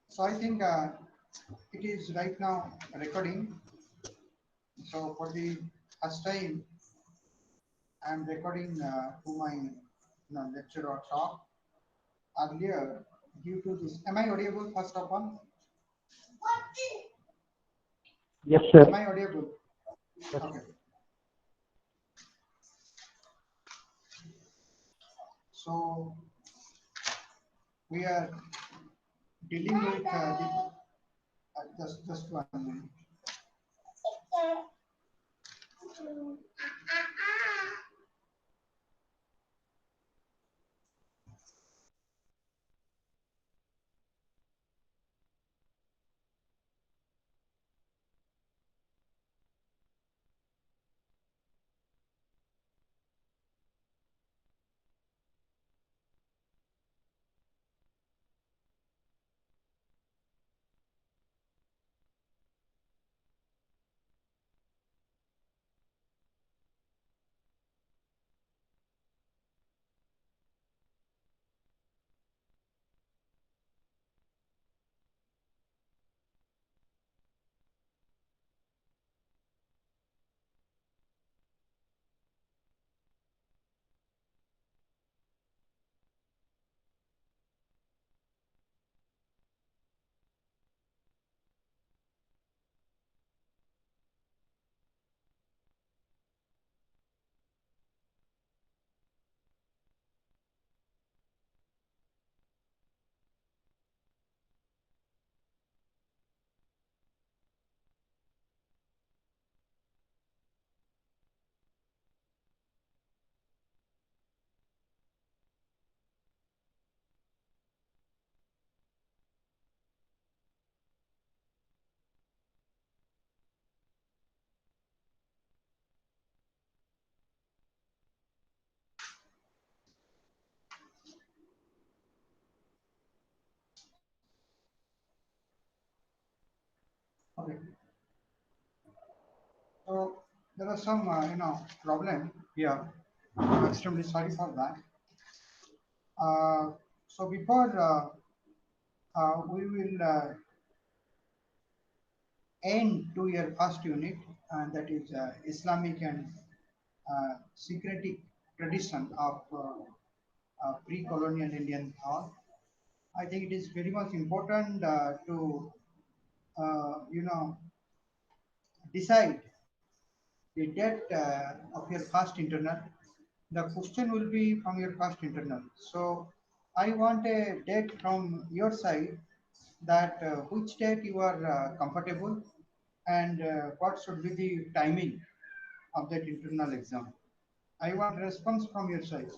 So I think it is right now recording. So for the first time, I'm recording to my lecture or talk. Earlier, due to this, am I audible first of all? Yes, sir. Am I audible? Yes. Okay. So we are dealing with just 1 minute. Okay. So there was some problem here. I'm extremely sorry for that. So before we will end to your first unit, and that is Islamic and secretive tradition of pre-colonial Indian thought. I think it is very much important to decide the date of your first internal. The question will be from your first internal. So I want a date from your side that which date you are comfortable and what should be the timing of that internal exam. I want response from your side.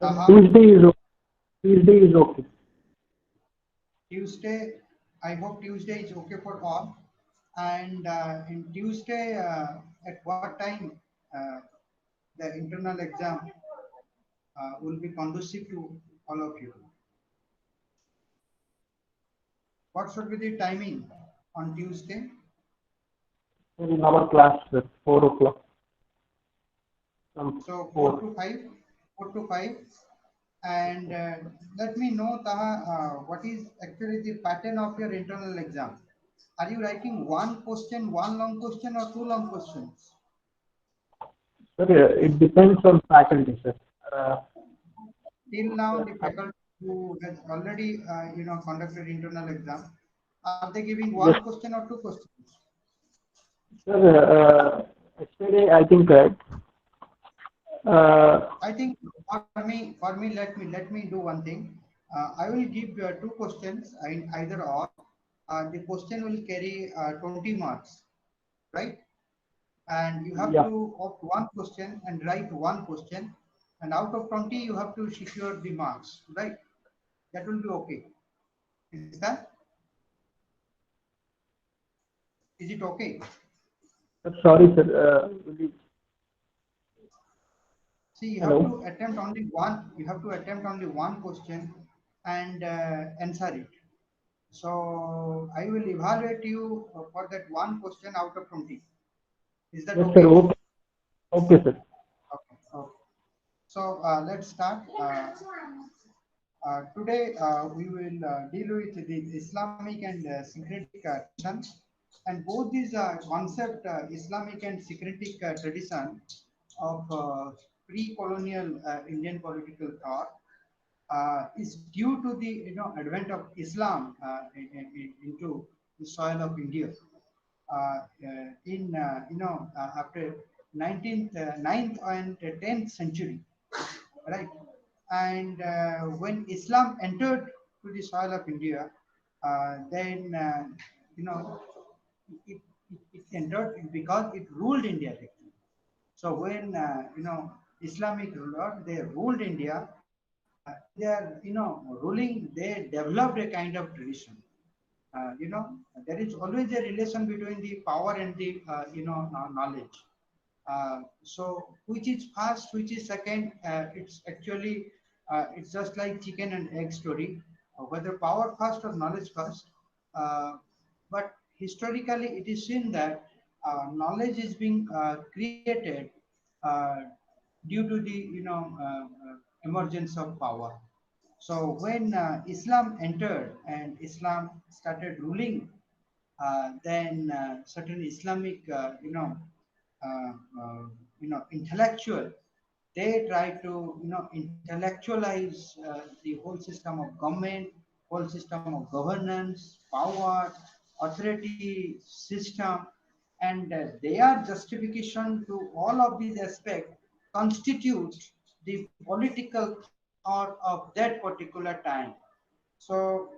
Taha, Tuesday is okay. Tuesday, I hope Tuesday is okay for all. And in Tuesday, at what time the internal exam will be conducive to all of you? What should be the timing on Tuesday? In our class at 4 o'clock. So 4 4. to 5, 4 to 5. And let me know, Taha, what is actually the pattern of your internal exam? Are you writing one question, one long question, or two long questions? Sir, it depends on faculty, sir. Uh, Till now, the faculty who has already, conducted internal exam, are they giving one yes, question or two questions? sir. Yesterday, I think I think for me, let me do one thing. I will give two questions in either or. The question will carry 20 marks, right? And you have yeah, to opt one question and write one question, and out of 20, you have to secure the marks, right? That will be okay. Is that? Is it okay? sorry, sir. See, you have to Hello. attempt only one. You have to attempt only one question and answer it. So I will evaluate you for that one question out of 20. Is that Yes, sir. okay? Okay. Okay, sir. Okay. Okay. So let's start. Today we will deal with the Islamic and syncretic traditions, and both these concept, Islamic and syncretic tradition of pre-colonial Indian political thought, is due to the advent of Islam into the soil of India in after 19th, 9th and 10th century, right? And when Islam entered to the soil of India, then you know it entered because it ruled India. Actually. So when Islamic ruler they ruled India, in their ruling they developed a kind of tradition. There is always a relation between the power and the knowledge. So which is first, which is second? It's actually it's just like chicken and egg story, whether power first or knowledge first. Uh, but historically, it is seen that knowledge is being created uh, due to the emergence of power. So when Islam entered and Islam started ruling, then certain Islamic, uh, uh, intellectual, they try to, intellectualize the whole system of government, whole system of governance, power, authority system, and their justification to all of these aspects constitute the political thought of that particular time. So,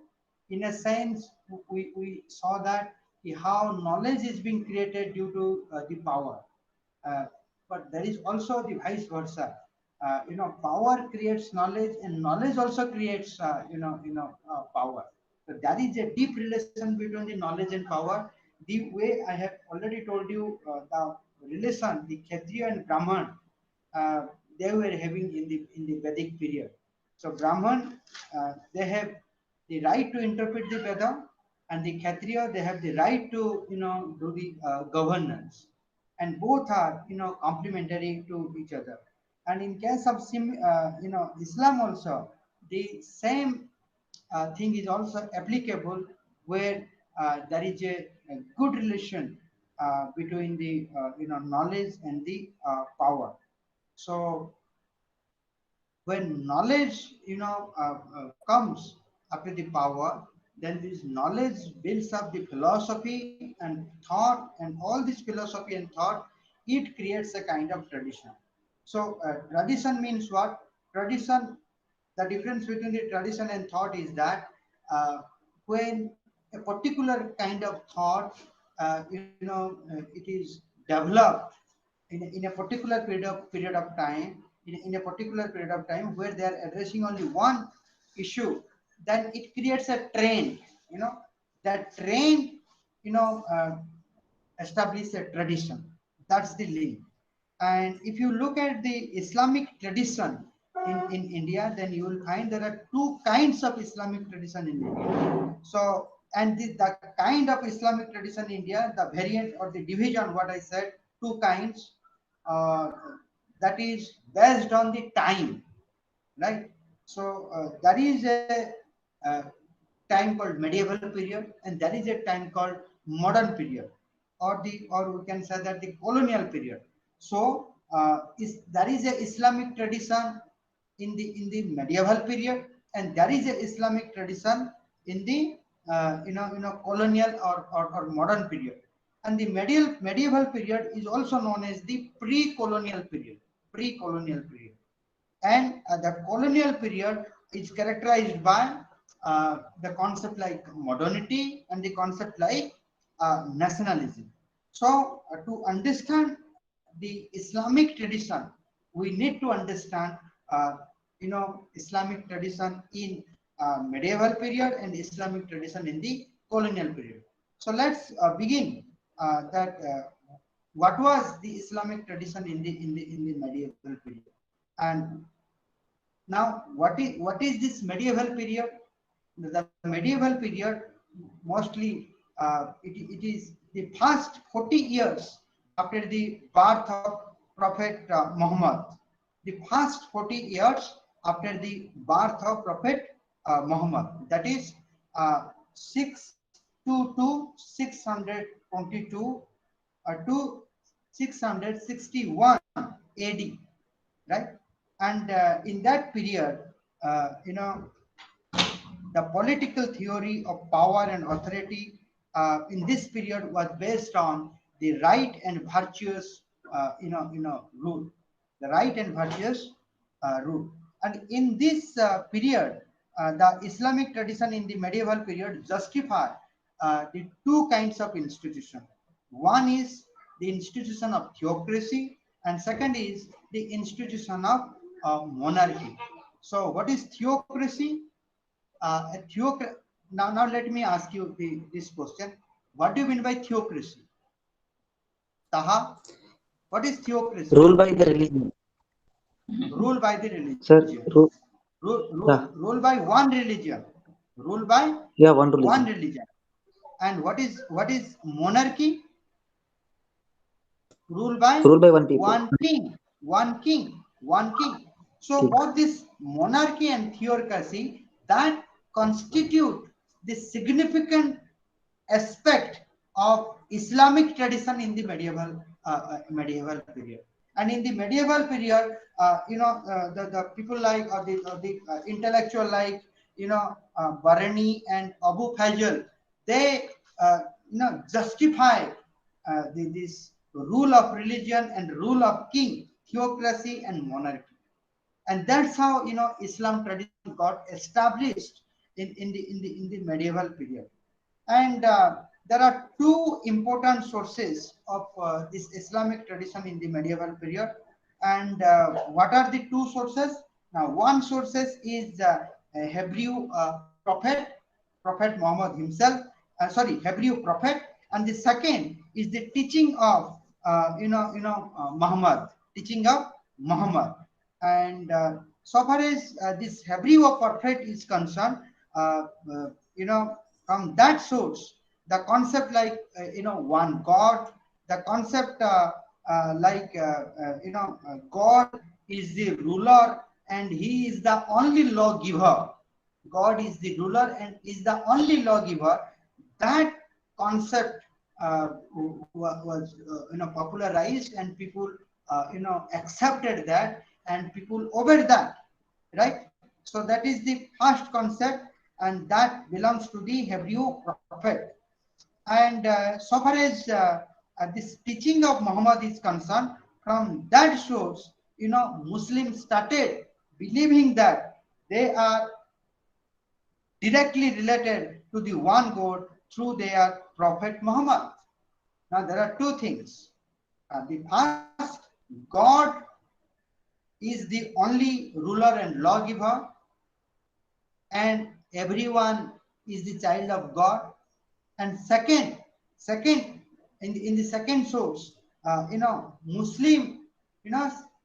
in a sense, we saw that how knowledge is being created due to the power. Uh, but there is also the vice versa. Power creates knowledge, and knowledge also creates, power. So there is a deep relation between the knowledge and power. The way I have already told you, the relation the Kshatriya and Brahman uh, they were having in the Vedic period. So Brahman, they have the right to interpret the Veda, and the Kshatriya they have the right to do the governance, and both are complementary to each other. And in case of Islam also, the same thing is also applicable where there is a good relation between the knowledge and the power. So when knowledge comes after the power, then this knowledge builds up the philosophy and thought, and all this philosophy and thought, it creates a kind of tradition. So tradition means what? Tradition, the difference between the tradition and thought is that when a particular kind of thought it is developed in a particular period of time, in a particular period of time where they are addressing only one issue, then it creates a trend. That trend you know uh, establish a tradition. That's the link. And if you look at the Islamic tradition in India, then you will find there are two kinds of Islamic tradition in India. So, and the kind of Islamic tradition in India, the variant or the division, what I said, two kinds, uh, that is based on the time, right? So, there is a time called medieval period, and there is a time called modern period, or we can say that the colonial period. So there is a Islamic tradition in the medieval period, and there is a Islamic tradition in the colonial or modern period. And the medieval period is also known as the pre-colonial period. Pre-colonial period. And the colonial period is characterized by the concept like modernity and the concept like nationalism. So, to understand the Islamic tradition, we need to understand, Islamic tradition in medieval period and Islamic tradition in the colonial period. So, let's begin that what was the Islamic tradition in the medieval period. And now, what is this medieval period? The medieval period mostly it is the past 40 years after the birth of Prophet Muhammad. The past 40 years after the birth of Prophet Muhammad. That is 622 622 to 661 AD, right? And in that period, you know, the political theory of power and authority in this period was based on the right and virtuous, rule, the right and virtuous rule. And in this period, the Islamic tradition in the medieval period justify the two kinds of institution. One is the institution of theocracy, and second is the institution of monarchy. So, what is theocracy? A now let me ask you this question. What do you mean by theocracy? Taha, what is theocracy? Rule by the religion. Rule by the Sir, religion. yeah, Rule by one religion. Rule by yeah, one one religion. religion. And what is monarchy? Rule by Rule by one people. one king, one king, one king. So King. both this monarchy and theocracy that constitute the significant aspect of Islamic tradition in the medieval period. And in the medieval period, the people like or the intellectual like Barani and Abu Fazl, they justify this rule of religion and rule of king, theocracy and monarchy. And that's how Islam tradition got established in the medieval period. And there are two important sources of this Islamic tradition in the medieval period. And what are the two sources? Now, one sources is a Hebrew Prophet Muhammad himself. Hebrew prophet, and the second is the teaching of Muhammad, teaching of Muhammad. And so far as this Hebrew prophet is concerned, uh, uh, you know from that source, the concept like one God, the concept God is the ruler and he is the only lawgiver. God is the ruler and is the only lawgiver. That concept was popularized, and people accepted that, and people obeyed that, right? So that is the first concept, and that belongs to the Hebrew prophet. And so far as this teaching of Muhammad is concerned, from that source, Muslims started believing that they are directly related to the one God through their prophet Muhammad. Now there are two things. The first, God is the only ruler and lawgiver, and everyone is the child of God. And second, in the second source, Muslim,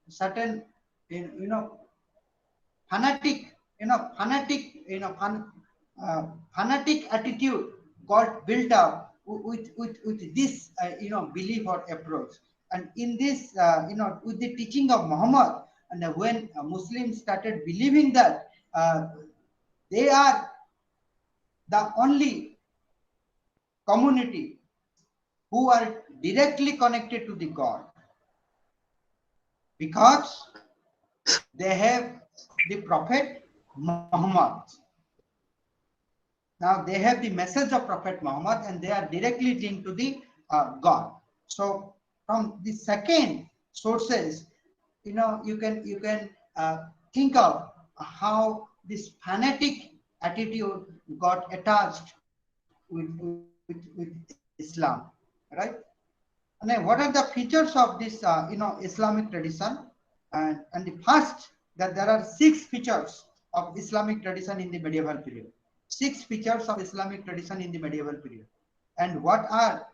certain, you know, fanatic, fanatic attitude got built up with this, belief or approach. And in this, with the teaching of Muhammad, and when Muslims started believing that they are the only community who are directly connected to the God, because they have the Prophet Muhammad. Now they have the message of Prophet Muhammad, and they are directly linked to the God. So from the second sources, you can think of how this fanatic attitude got attached with Islam, right? And then what are the features of this Islamic tradition? And the first, that there are 6 features of Islamic tradition in the medieval period. 6 features of Islamic tradition in the medieval period. And what are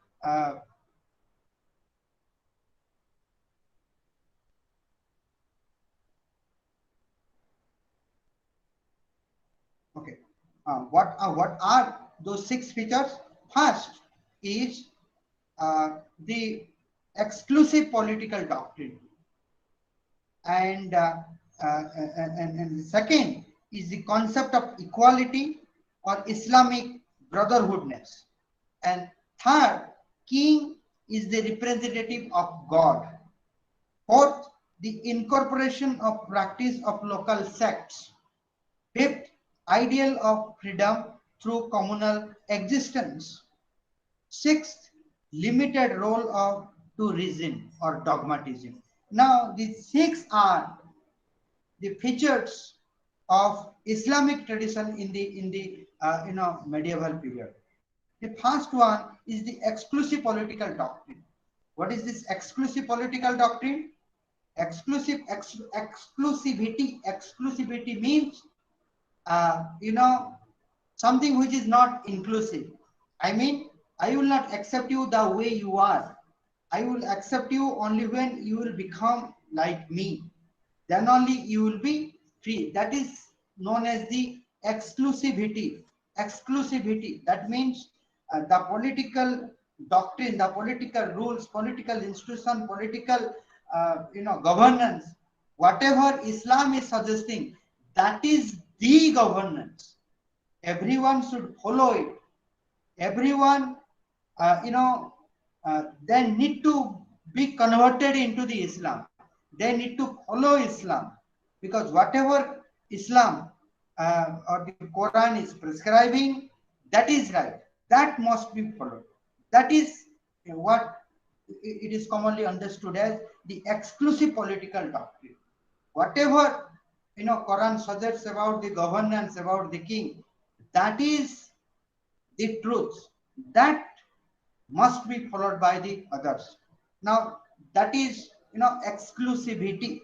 What are those six features? First is the exclusive political doctrine, and the second is the concept of equality or Islamic brotherhoodness, and third, king is the representative of God. Fourth, the incorporation of practice of local sects. Fifth, ideal of freedom through communal existence. Sixth, limited role of to reason or dogmatism. Now, these six are the features of Islamic tradition in the medieval period. The first one is the exclusive political doctrine. What is this exclusive political doctrine? Exclusivity means uh, you know something which is not inclusive. I mean, I will not accept you the way you are. I will accept you only when you will become like me. Then only you will be free. That is known as the exclusivity. Exclusivity. That means the political doctrine, the political rules, political institution, political governance, whatever Islam is suggesting, that is the governance. Everyone should follow it. Everyone, you know, they need to be converted into the Islam. They need to follow Islam, because whatever Islam or the Quran is prescribing, that is right. That must be followed. That is what it is commonly understood as the exclusive political doctrine. Whatever Quran suggests about the governance, about the king, that is the truth. That must be followed by the others. Now, that is exclusivity.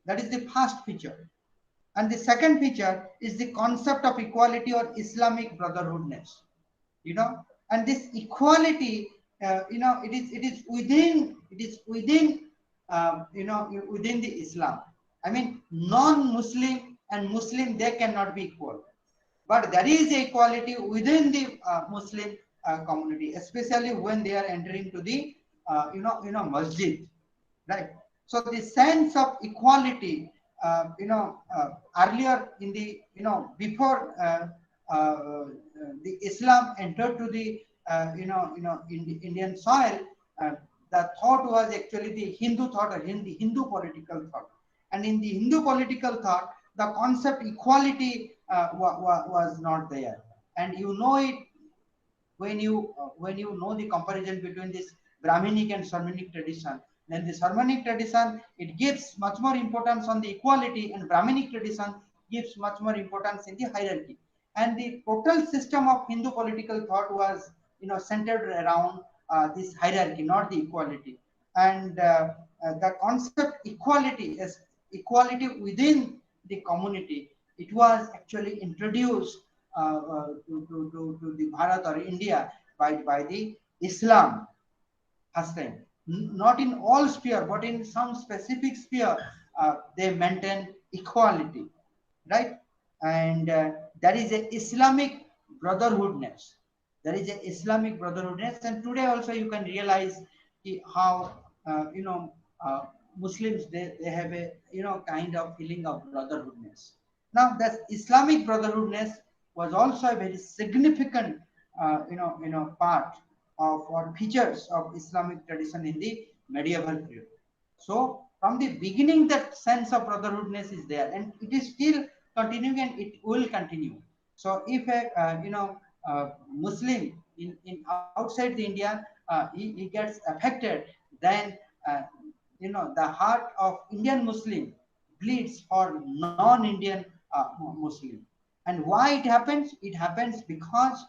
That is the first feature. And the second feature is the concept of equality or Islamic brotherhoodness. And this equality, it is within within the Islam. I mean, non-Muslim and Muslim, they cannot be equal, but there is equality within the Muslim community, especially when they are entering to the masjid, right? So the sense of equality, earlier in the before the Islam entered to the in the Indian soil, uh, the thought was actually the Hindu thought, or Hindu political thought, and in the Hindu political thought, the concept equality was not there, and you know it when you know the comparison between this Brahminic and Sarmanic tradition. Then the Sarmanic tradition, it gives much more importance on the equality, and Brahminic tradition gives much more importance in the hierarchy. And the total system of Hindu political thought was centered around this hierarchy, not the equality. And the concept equality is equality within the community. It was actually introduced to the Bharat or India by the Islam first time. Not in all sphere, but in some specific sphere, they maintain equality, right? And there is a Islamic brotherhoodness. There is a Islamic brotherhoodness, and today also you can realize how uh, Muslims, they have a kind of feeling of brotherhoodness. Now, that Islamic brotherhoodness was also a very significant part of or features of Islamic tradition in the medieval period. So from the beginning, that sense of brotherhoodness is there, and it is still continuing, and it will continue. So if a Muslim in outside the India, he gets affected, then uh, the heart of Indian Muslim bleeds for non-Indian Muslim. And why it happens? It happens because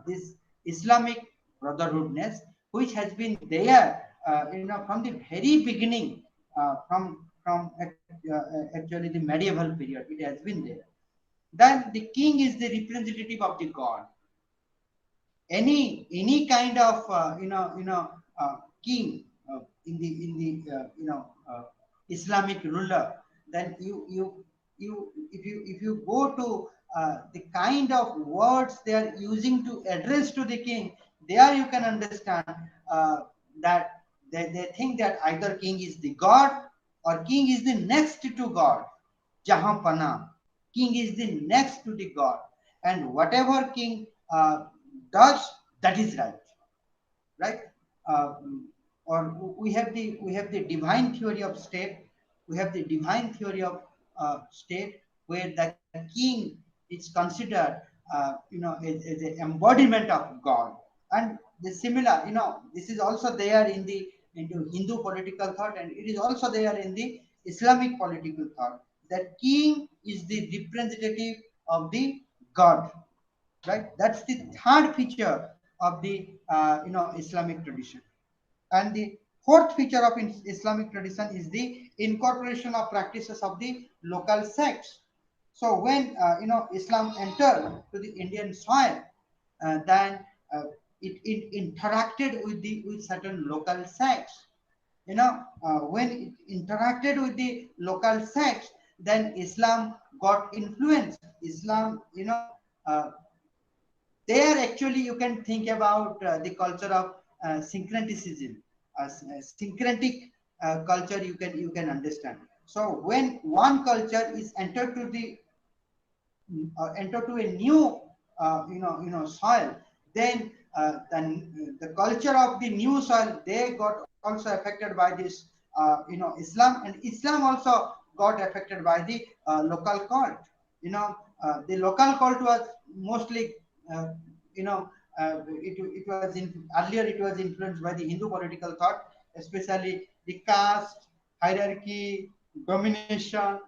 this Islamic brotherhoodness, which has been there, from the very beginning, from actually the medieval period, it has been there. Then the king is the representative of the god. Any kind of king in the Islamic ruler, then you if you go to the kind of words they are using to address to the king, there you can understand that they think that either king is the god or king is the next to god. Jahapana, king is the next to the god, and whatever king does, that is right, right? Or we have the divine theory of state. We have the divine theory of state, where the king is considered, as an embodiment of God. And the similar, this is also there in the into Hindu political thought, and it is also there in the Islamic political thought, that king is the representative of the God, right? That's the third feature of the Islamic tradition. And the fourth feature of Islamic tradition is the incorporation of practices of the local sects. So when Islam entered to the Indian soil, then it interacted with certain local sects. When it interacted with the local sects, then Islam got influence. Islam, uh, there actually you can think about the culture of syncretism, syncretic culture, you can understand. So when one culture is entered to the enter to a new soil, then the culture of the new soil, they got also affected by this Islam, and Islam also got affected by the local cult. The local cult was mostly uh, you know it was earlier it was influenced by the Hindu political thought, especially the caste hierarchy domination.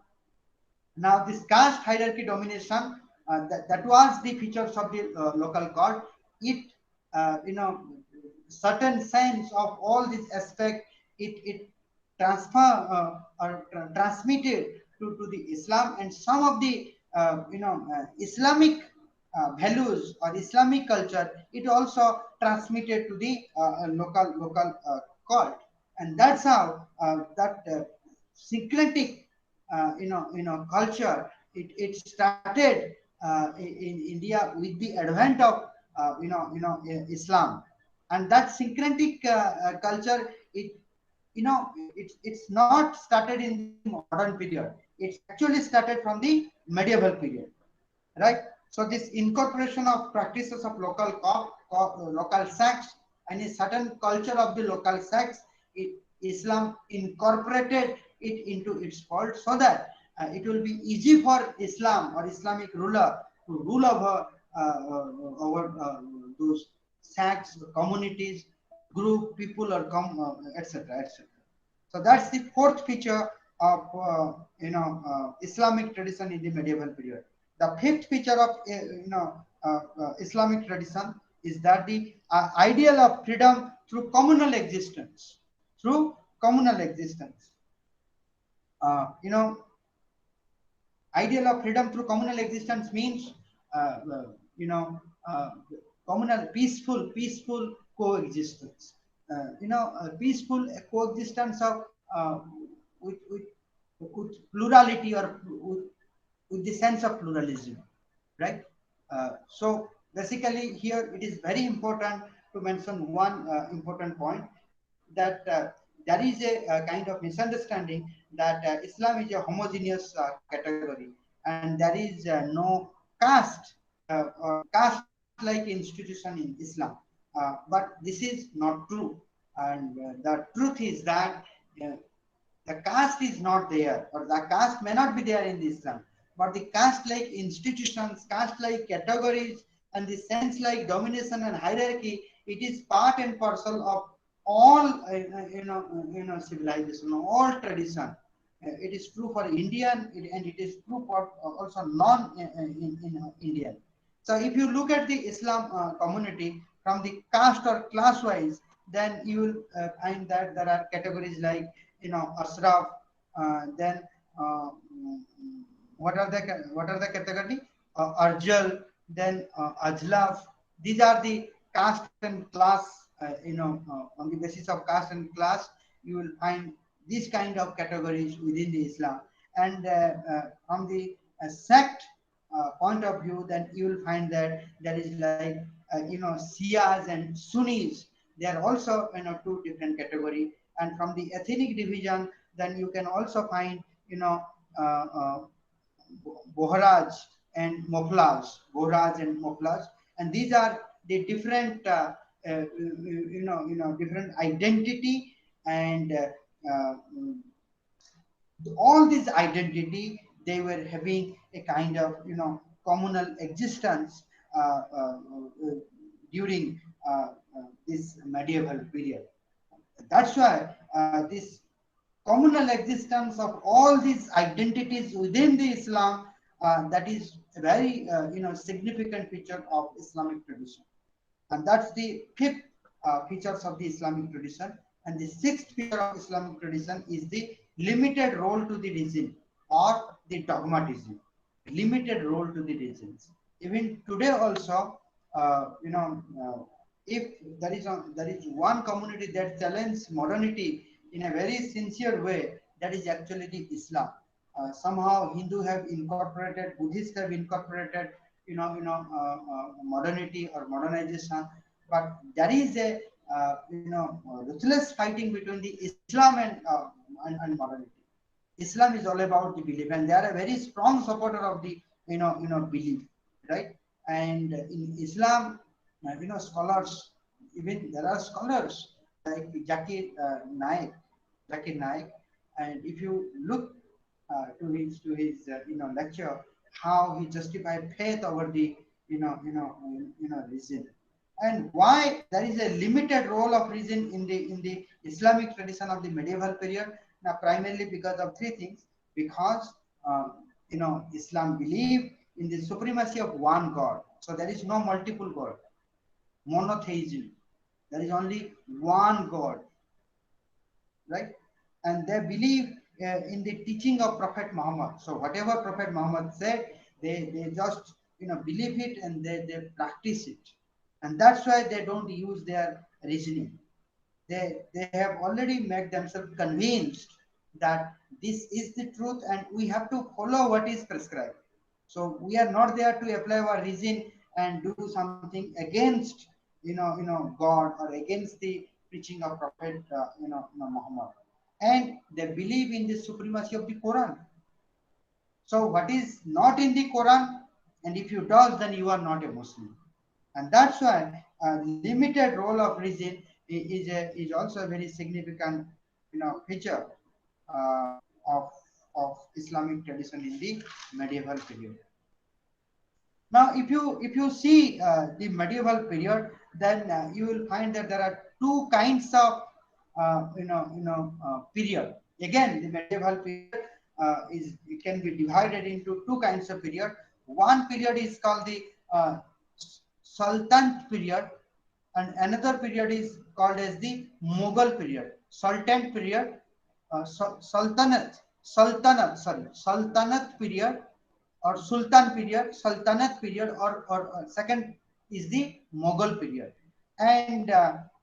Now, this caste hierarchy domination, that was the features of the local god. It, certain sense of all these aspects, it transfer or transmitted to the Islam, and some of the Islamic values or Islamic culture, it also transmitted to the local cult, and that's how that syncretic culture, it started in India with the advent of Islam. And that syncretic culture, it's not started in the modern period. It's actually started from the medieval period, right? So this incorporation of practices of local sects and a certain culture of the local sects, Islam incorporated it into its fold, so that it will be easy for Islam or Islamic ruler to rule over those sects, communities, group, people, or etc. etc. So that's the fourth feature of Islamic tradition in the medieval period. The fifth feature of Islamic tradition is that the ideal of freedom through communal existence, through communal existence. You know, ideal of freedom through communal existence means uh, uh, you know uh, communal peaceful coexistence, peaceful coexistence of with, with with plurality, or with the sense of pluralism, right? So basically here it is very important to mention one important point, that there is a kind of misunderstanding that Islam is a homogeneous category, and there is no caste or caste-like institution in Islam. But this is not true, and the truth is that uh, the caste is not there, or the caste may not be there in the Islam, but the caste like institutions, caste like categories, and the sense like domination and hierarchy, it is part and parcel of all civilization, all tradition. It is true for Indian, and it is true for also non Indian. So if you look at the Islam community from the caste or class wise, then you will find that there are categories like Ashraf, then uh, what are the category? Arjal, then Ajlaf. These are the caste and class. On the basis of caste and class, you will find these kind of categories within the Islam, and from the sect. point of view, then you will find that there is like Shias and Sunnis. They are also two different category. And from the ethnic division, then you can also find uh, uh, Bohraj and Moflaj, Bohraj and Moflaj, and these are the different different identity and all this identity, they were having a kind of communal existence during this medieval period. That's why this communal existence of all these identities within the Islam, that is a very significant feature of Islamic tradition. And that's the fifth features of the Islamic tradition. And the sixth feature of Islamic tradition is the limited role to the region or the dogmatism. Limited role to the regions. Even today also, if there is one community that challenges modernity in a very sincere way, that is actually the Islam. Somehow Hindu have incorporated, Buddhists have incorporated, modernity or modernization, but there is a ruthless fighting between the Islam and modernity. Islam is all about the belief, and they are a very strong supporter of the belief, right? And in Islam, scholars, even there are scholars like Naik, Zakir Naik, and if you look to his lecture, how he justified faith over the reason, and why there is a limited role of reason in the Islamic tradition of the medieval period. Now, primarily because of three things. Because Islam believe in the supremacy of one God, so there is no multiple God, monotheism. There is only one God, right? And they believe in the teaching of Prophet Muhammad. So whatever Prophet Muhammad said, they just believe it, and they practice it, and that's why they don't use their reasoning. They have already made themselves convinced that this is the truth, and we have to follow what is prescribed. So we are not there to apply our reason and do something against God or against the preaching of Prophet Muhammad. And they believe in the supremacy of the Quran. So what is not in the Quran, and if you does, then you are not a Muslim. And that's why limited role of reason is also a very significant feature uh, of of Islamic tradition in the medieval period. Now, if you see the medieval period, then you will find that there are two kinds of period. Again, the medieval period is it can be divided into two kinds of period. One period is called the uh, Sultanate period, and another period is called as the Mughal period. Sultanate period, Sultanate period or Sultanate period, or second is the Mughal period. And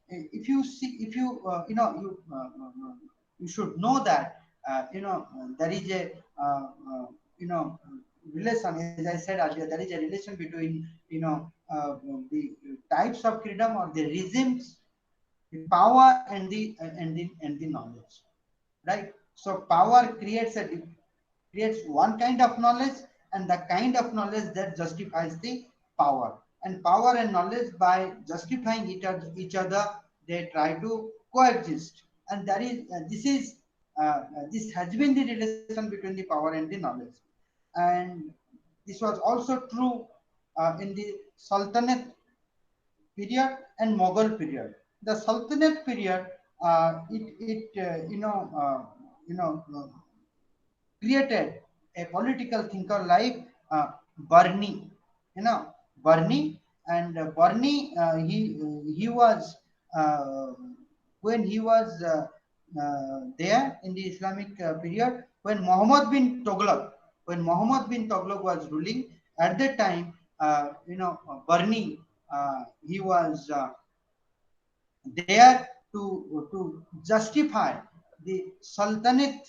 if you see, if you you should know that there is a relation. As I said earlier, there is a relation between the types of freedom or the regimes, the power and the knowledge, right? So power creates one kind of knowledge, and the kind of knowledge that justifies the power. And power and knowledge, by justifying each other, they try to coexist. And that is this has been the relation between the power and the knowledge. And this was also true in the Sultanate period and Mughal period. The Sultanate period, it created a political thinker like Barney, you know, Barney, and Barney, he was uh, when he was there in the Islamic period, when Muhammad bin Tughlaq was ruling at that time, Barney, he was there to justify the Sultanate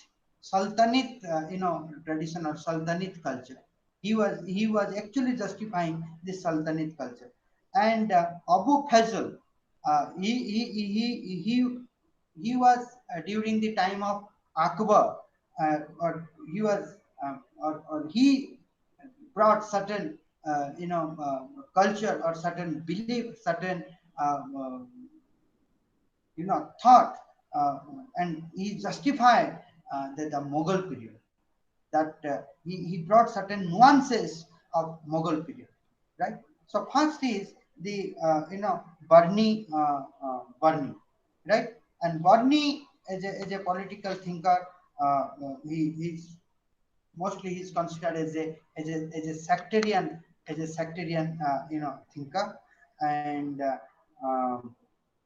tradition or Sultanate culture. he was actually justifying the Sultanate culture. And Abu Fazl, he was during the time of Akbar, or he was or he brought certain culture or certain belief, certain uh, uh, thought, and he justified the Mughal period, that he brought certain nuances of Mughal period, right? So first is the Barni, right? And Barni as a political thinker, he's mostly he's considered as a sectarian thinker, and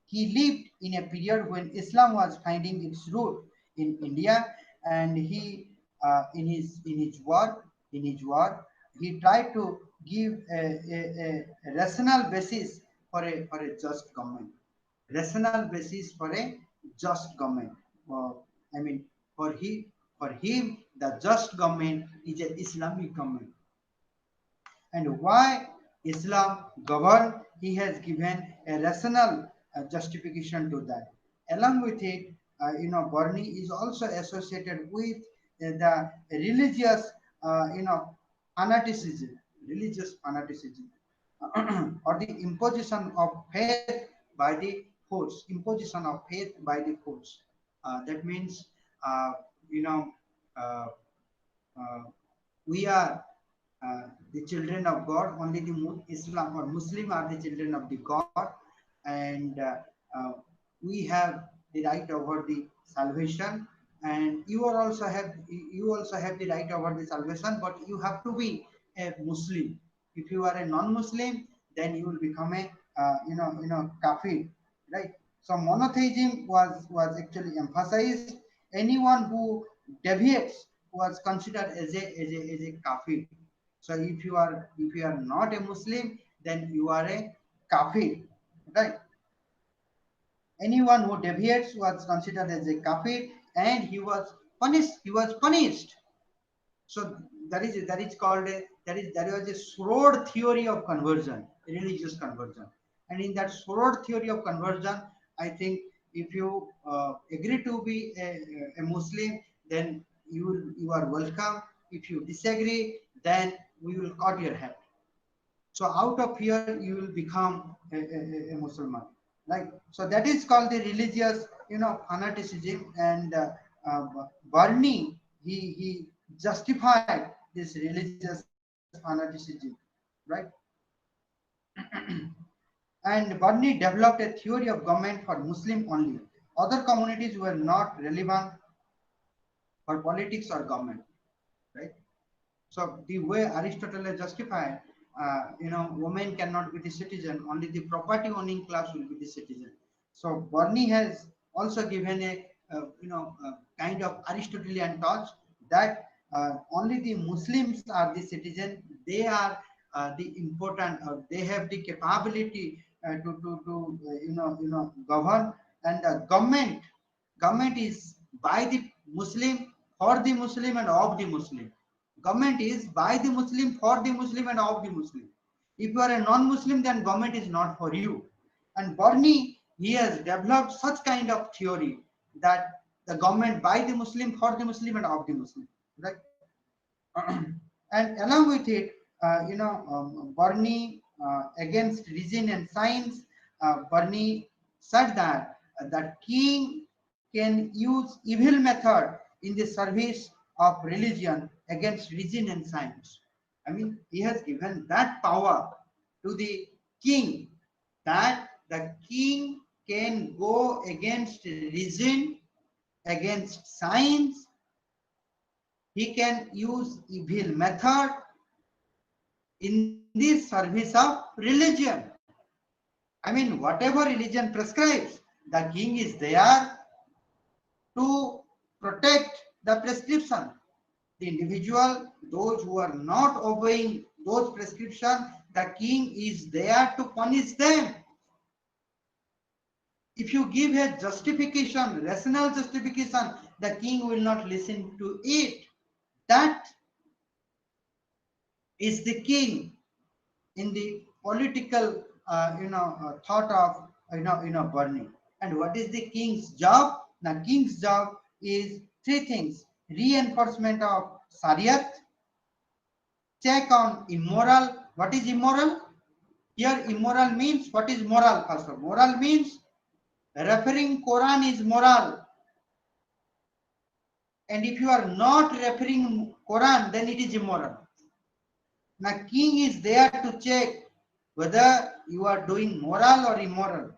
he lived in a period when Islam was finding its root in India, and he in his work he tried to give a rational basis for a just government, rational basis for a just government. Uh, I mean, for him, the just government is an Islamic government. And why Islam govern, he has given a rational justification to that. Along with it, Barney is also associated with the religious, fanaticism, religious fanaticism, or the imposition of faith by the force, imposition of faith by the force. That means, uh, you know, uh, uh, we are the children of God. Only the Islam or Muslim are the children of the God, and uh, we have the right over the salvation. And you also have the right over the salvation, but you have to be a Muslim. If you are a non-Muslim, then you will become a kafir, right? So monotheism was actually emphasized. Anyone who deviates was considered as a kafir. So if you are not a Muslim, then you are a kafir, right? Anyone who deviates was considered as a kafir, and he was punished. He was punished. So that is called a there was a sword theory of conversion, religious conversion. And in that sword theory of conversion, I think if you agree to be a Muslim, then you are welcome. If you disagree, then we will cut your head. So out of fear, you will become a Muslim, right? So that is called the religious, fanaticism. And Barney, he justified this religious fanaticism, right? And Barney developed a theory of government for Muslim only. Other communities were not relevant for politics or government, right? So the way Aristotle has justified, women cannot be the citizen, only the property owning class will be the citizen. So Bernie has also given a kind of Aristotelian touch that only the Muslims are the citizen. They are the important, or they have the capability to govern. And the government is by the Muslim, for the Muslim, and of the Muslim. Government is by the Muslim, for the Muslim, and of the Muslim. If you are a non-Muslim, then government is not for you. And Bernie, he has developed such kind of theory that the government by the Muslim, for the Muslim, and of the Muslim, right? And along with it, Bernie, against reason and science, Bernie said that the king can use evil method in the service of religion against reason and science. I mean, he has given that power to the king, that the king can go against reason, against science. He can use evil method in the service of religion. I mean, whatever religion prescribes, the king is there to protect the prescription. The individual, those who are not obeying those prescriptions, the king is there to punish them. If you give a justification, rational justification, the king will not listen to it. That is the king in the political thought of Bernie. And what is the king's job? The king's job is three things: reinforcement of Shariat, check on immoral. What is immoral? Here immoral means, what is moral? First of all, moral means referring Quran is moral. And if you are not referring Quran, then it is immoral. Now king is there to check whether you are doing moral or immoral.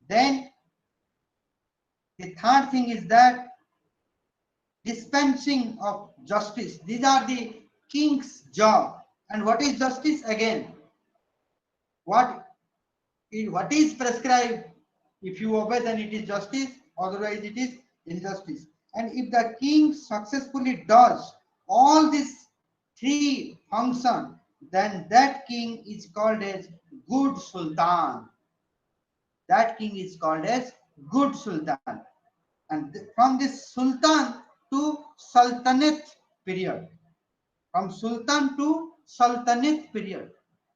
Then the third thing is that dispensing of justice. These are the king's job. And what is justice? Again, what is prescribed? If you obey, then it is justice, otherwise it is injustice. And if the king successfully does all these three functions, then that king is called as good sultan. That king is called as good sultan. And from this sultan to sultanate period, from sultan to sultanate period.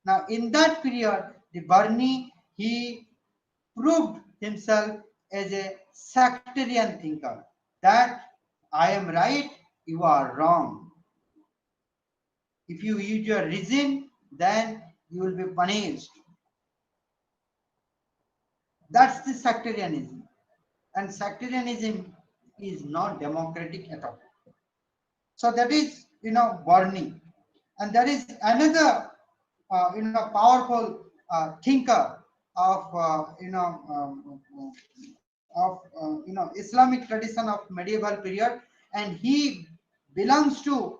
Now in that period, the Barni, he proved himself as a sectarian thinker, that I am right, you are wrong. If you use your reason, then you will be punished. That's the sectarianism. And sectarianism is not democratic at all. So that is, Bernie. And there is another, powerful thinker of, Islamic tradition of medieval period, and he belongs to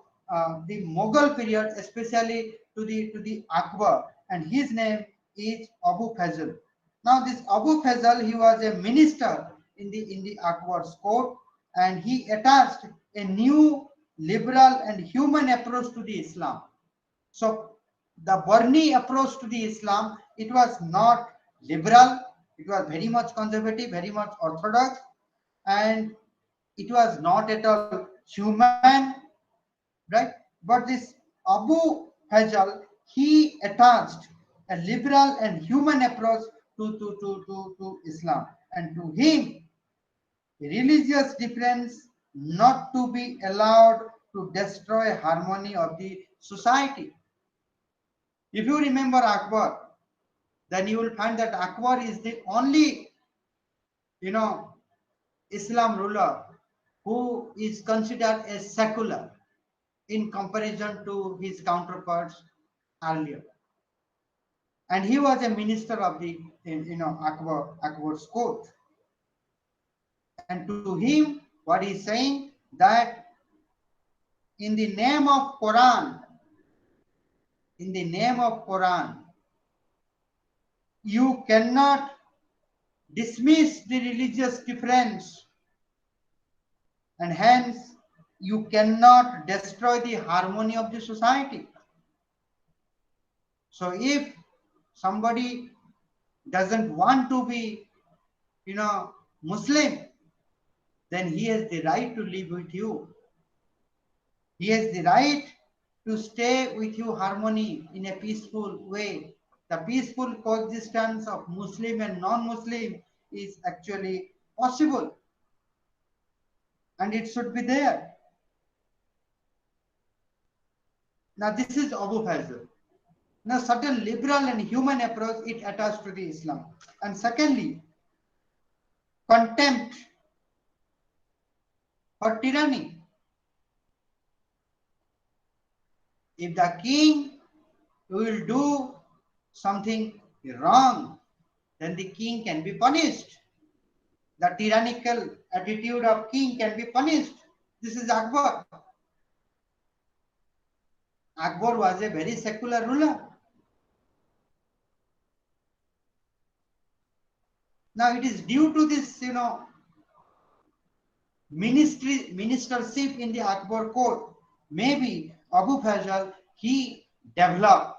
the Mughal period, especially to the Akbar, and his name is Abu Fazl. Now this Abu Fazl, he was a minister in the Akbar's court, and he attached a new liberal and human approach to the Islam. So the Barni approach to the Islam, it was not liberal, it was very much conservative, very much orthodox, and it was not at all human, right? But this Abu Fazl, he attached a liberal and human approach to Islam. And to him, religious difference not to be allowed to destroy harmony of the society. If you remember Akbar, then you will find that Akbar is the only, you know, Islam ruler who is considered as secular in comparison to his counterparts earlier. And he was a minister of the, Akbar's court. And to him, what he's saying, that in the name of Quran, in the name of Quran, you cannot dismiss the religious difference, and hence you cannot destroy the harmony of the society. So if somebody doesn't want to be, Muslim, then he has the right to live with you. He has the right to stay with you harmony in a peaceful way. The peaceful coexistence of Muslim and non-Muslim is actually possible, and it should be there. Now this is Abu Fazl. Now certain liberal and human approach, it attached to the Islam. And secondly, contempt for tyranny. If the king will do something wrong, then the king can be punished. The tyrannical attitude of king can be punished. This is Akbar. Akbar was a very secular ruler. Now it is due to this, ministership in the Akbar court. Maybe Abu Fazl, he developed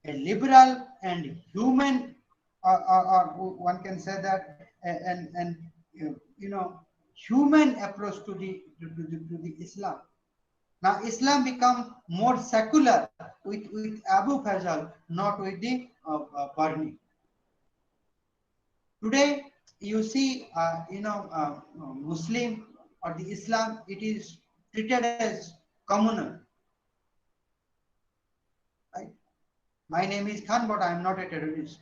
a liberal and human, or one can say that, and human approach to the Islam. Now Islam become more secular with Abu Fazal, not with the Barni. Today, you see, Muslim or the Islam, it is treated as communal. Right? My name is Khan, but I am not a terrorist.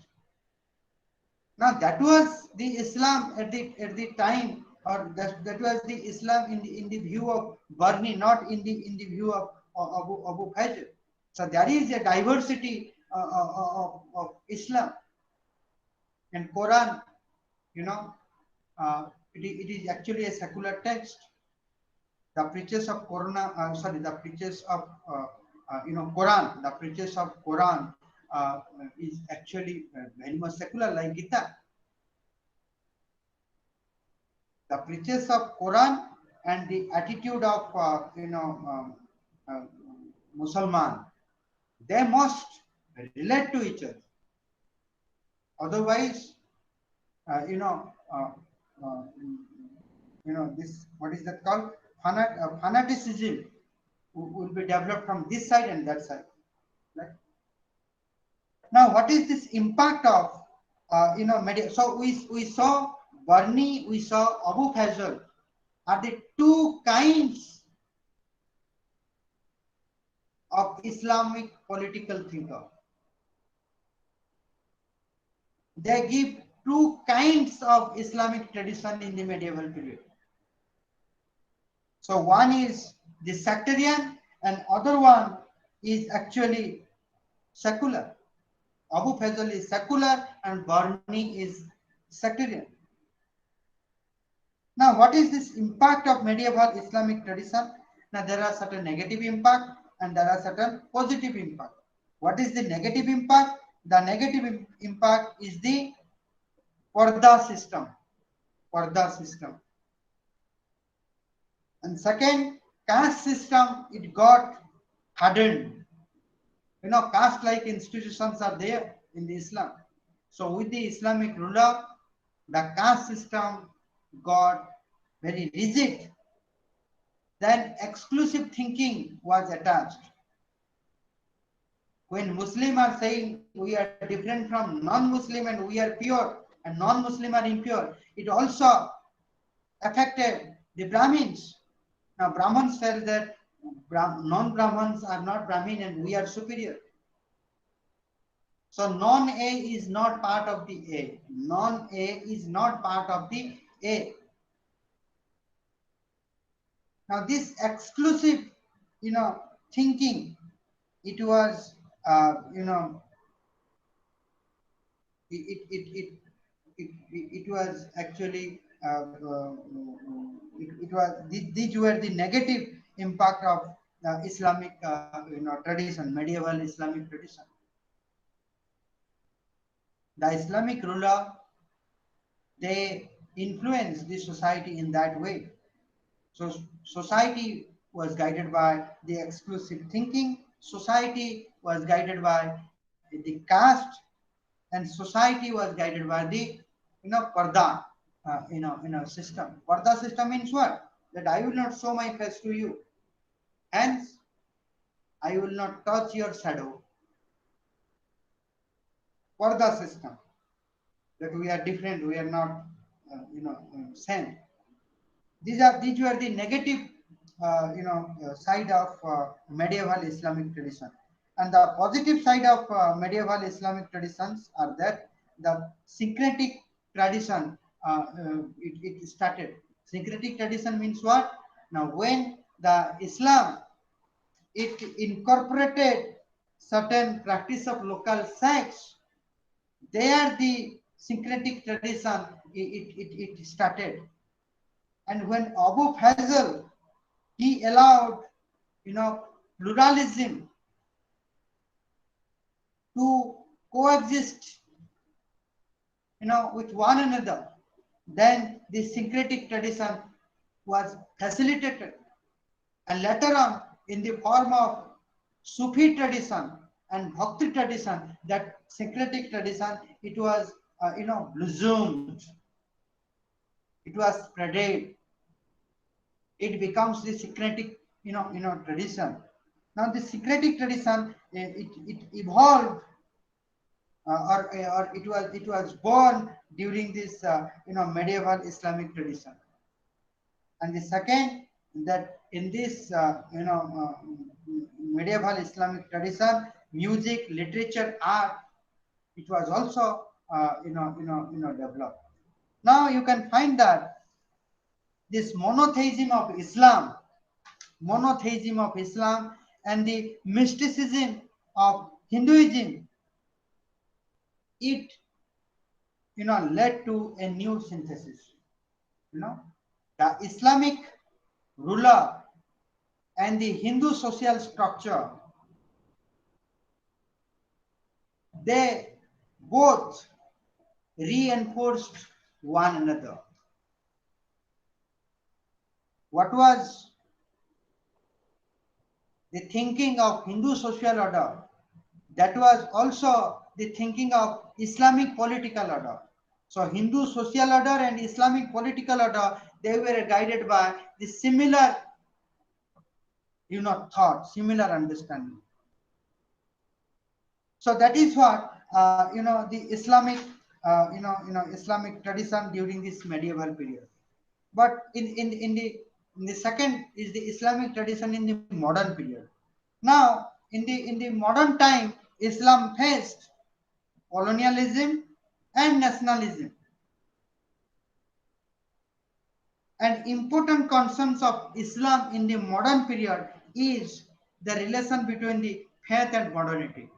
Now that was the Islam at the time, or that was the Islam in the view of Barni, not in the view of Abu Fajr. So there is a diversity of Islam and Quran. You know, it is actually a secular text. The preachers of the preachers of Quran, the preachers of Quran is actually very much secular, like Gita. The preachers of Quran and the attitude of uh, Musalman, they must relate to each other. Otherwise, uh, you know, uh, uh, this, what is that called? Fanaticism will be developed from this side and that side. Right? Now, what is this impact of media? So we saw Barni, we saw Abu Fazl are the two kinds of Islamic political thinker. They give two kinds of Islamic tradition in the medieval period. So one is the sectarian and other one is actually secular. Abu Fazl is secular and Barni is sectarian. Now, what is this impact of medieval Islamic tradition? Now, there are certain negative impact and there are certain positive impact. What is the negative impact? The negative impact is the Parda system. Parda system. And second, caste system, it got hardened. Caste-like institutions are there in the Islam. So with the Islamic ruler, the caste system got very rigid. Then exclusive thinking was attached. When Muslims are saying we are different from non-Muslim and we are pure and non-Muslim are impure, it also affected the Brahmins. Now Brahmins felt that non-Brahmins are not Brahmin and we are superior. So non-A is not part of the A. Non-A is not part of the A. Now this exclusive, thinking, it was, it was actually, it was, these were the negative impact of Islamic, tradition, medieval Islamic tradition. The Islamic ruler, they influenced the society in that way. So society was guided by the exclusive thinking, society was guided by the caste, and society was guided by the parda system. Parda system means what? That I will not show my face to you. Hence, I will not touch your shadow. Parda system. That we are different, we are not same. These were the negative side of medieval Islamic tradition, and the positive side of medieval Islamic traditions are that the syncretic tradition it started. Syncretic tradition means what? Now when the Islam, it incorporated certain practice of local sects, there the syncretic tradition it started. And when Abu Fazl, he allowed, pluralism to coexist, with one another, then the syncretic tradition was facilitated. And later on, in the form of Sufi tradition and Bhakti tradition, that syncretic tradition, it was, blossomed. It was spreaded. It becomes the syncretic tradition. Now the secretive tradition, it evolved, or it was born during this medieval Islamic tradition. And the second, that in this medieval Islamic tradition, music, literature, art, it was also developed. Now you can find that this monotheism of Islam and the mysticism of Hinduism, it led to a new synthesis. You know, the Islamic ruler and the Hindu social structure, they both reinforced one another. What was the thinking of Hindu social order, that was also the thinking of Islamic political order. So Hindu social order and Islamic political order, they were guided by the similar thought, similar understanding. So that is what the Islamic tradition during this medieval period. But in the second is the Islamic tradition in the modern period. Now in the modern time, Islam faced colonialism and nationalism, and important concerns of Islam in the modern period is the relation between the faith and modernity.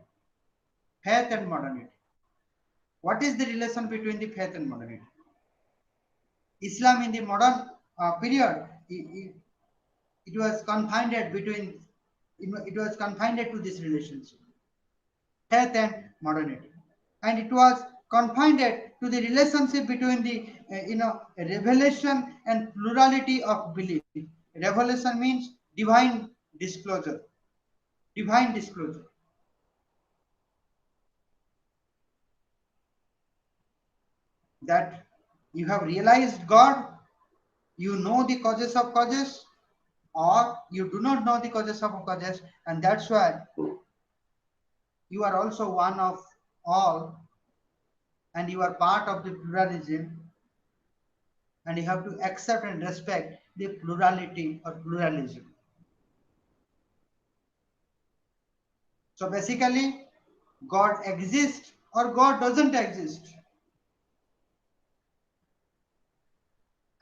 Faith and modernity. What is the relation between the faith and modernity? Islam in the modern period, it was confined between, it was confined to this relationship, faith and modernity, and it was confined to the relationship between the revelation and plurality of belief. Revelation means divine disclosure. Divine disclosure. That you have realized God, you know the causes of causes, or you do not know the causes of causes, and that's why you are also one of all, and you are part of the pluralism, and you have to accept and respect the plurality or pluralism. So basically, God exists or God doesn't exist.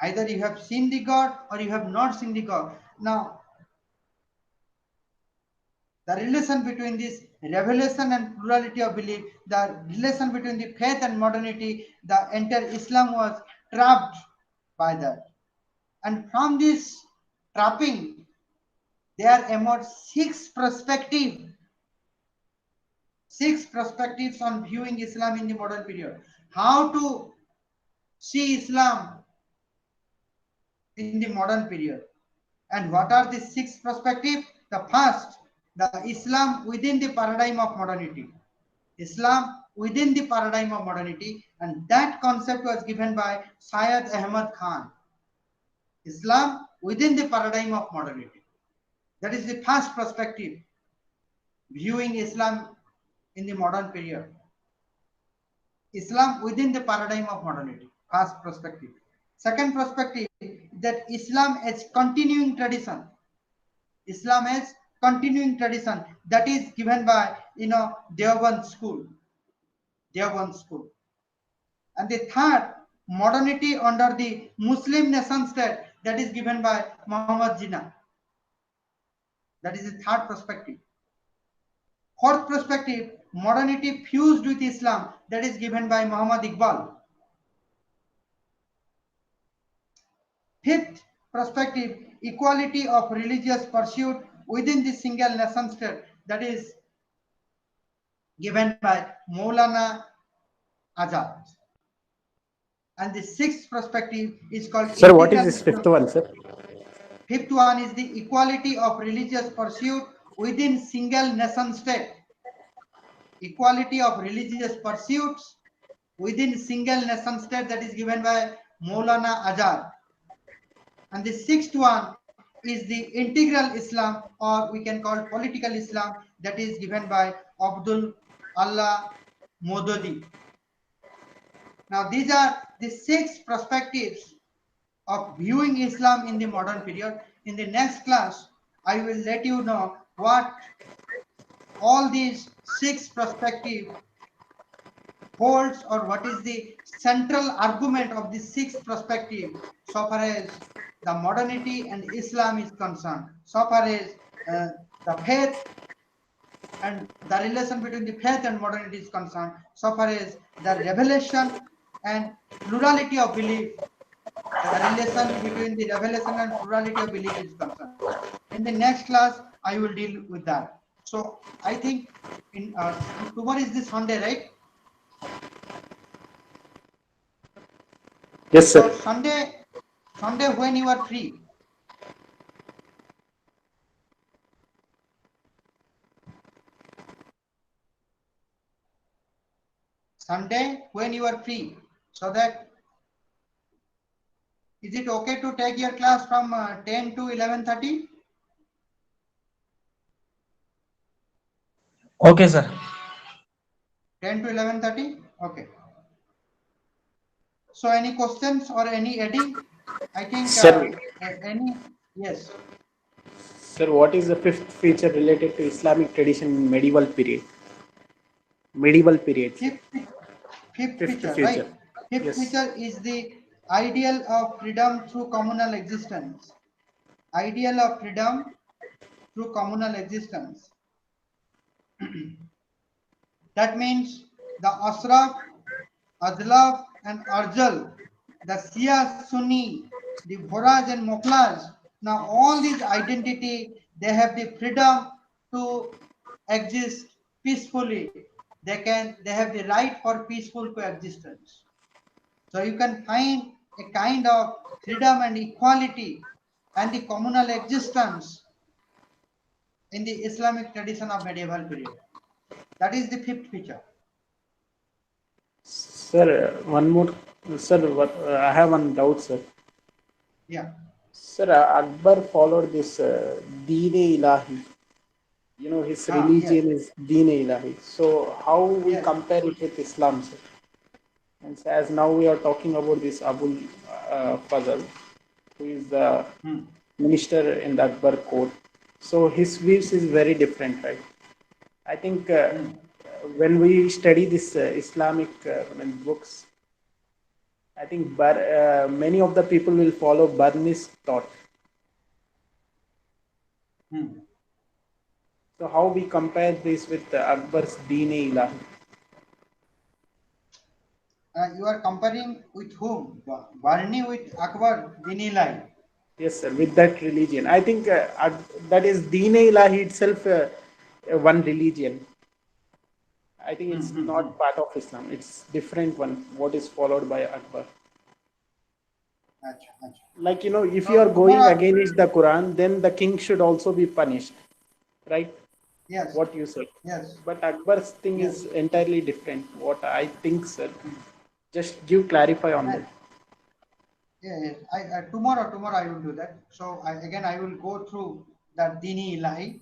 Either you have seen the God or you have not seen the God. Now, the relation between this revelation and plurality of belief, the relation between the faith and modernity, the entire Islam was trapped by that. And from this trapping, there emerged six perspectives on viewing Islam in the modern period. How to see Islam in the modern period. And what are the six perspectives? The first, the Islam within the paradigm of modernity. Islam within the paradigm of modernity, and that concept was given by Syed Ahmad Khan. Islam within the paradigm of modernity. That is the first perspective, viewing Islam in the modern period. Islam within the paradigm of modernity, first perspective. Second perspective, that Islam as continuing tradition. Islam as continuing tradition, that is given by Deoband school. Deoband school. And the third, modernity under the Muslim nation state, that is given by Muhammad Jinnah. That is the third perspective. Fourth perspective, modernity fused with Islam, that is given by Muhammad Iqbal. Fifth perspective, equality of religious pursuit within the single nation state, that is given by Maulana Azad. And the sixth perspective is called Sir, what is integral this fifth Islam. one, sir? Fifth one is the equality of religious pursuit within single nation state. Equality of religious pursuits within single nation state, that is given by Maulana Azad. And the sixth one is the integral Islam, or we can call political Islam, that is given by Abdul Allah Mododi. Now, these are the six perspectives of viewing Islam in the modern period. In the next class, I will let you know what all these six perspectives holds, or what is the central argument of the sixth perspective so far as the modernity and Islam is concerned, so far as the faith and the relation between the faith and modernity is concerned, so far as the revelation and plurality of belief, the relation between the revelation and plurality of belief is concerned. In the next class, I will deal with that. So I think in tomorrow is the Sunday, right? Yes, So sir. Sunday when you are free, Sunday when you are free, so that is it okay to take your class from 10 to 11:30? Okay, sir. 10 to 11:30? Okay. So any questions or any adding? I think Sir, any, yes. sir, what is the fifth feature related to Islamic tradition in medieval period? Medieval period, sir. Fifth, fifth Fifth feature, feature. right? Fifth Yes. feature is the ideal of freedom through communal existence. Ideal of freedom through communal existence. That means the Ashraf, Adlaf, and Arjal, the Shia Sunni, the Boraj and Moflaj. Now, all these identity, they have the freedom to exist peacefully. They have the right for peaceful coexistence. So you can find a kind of freedom and equality and the communal existence in the Islamic tradition of medieval period. That is the fifth feature. Sir, one more. Sir, I have one doubt, sir. Yeah. Sir, Akbar followed this Deen Ilahi. You know, his Yes. religion is Deen Ilahi. So, how we Yes. compare it with Islam, sir? And so as now we are talking about this Abul Fazl, who is the Hmm. minister in the Akbar court. So, his views is very different, right? I think Hmm. when we study this Islamic books, I think many of the people will follow Barni's thought. Hmm. So how we compare this with Akbar's Deen-e Ilahi? You are comparing with whom? Barni with Akbar Dinilai. Yes, sir, with that religion. I think that is Deen-e Ilahi itself one religion. I think Hmm. it's Hmm. Hmm. not part of Islam. It's different one. What is followed by Akbar? Acha, acha. Like, you know, if you are So going tomorrow, against the Quran, then the king should also be punished, right? yes, What you said. yes, But Akbar's thing is yes. entirely different. What I think, sir. Just give clarify on that. And yeah, yes. Tomorrow I will do that. So again I will go through that Dini Ilahi,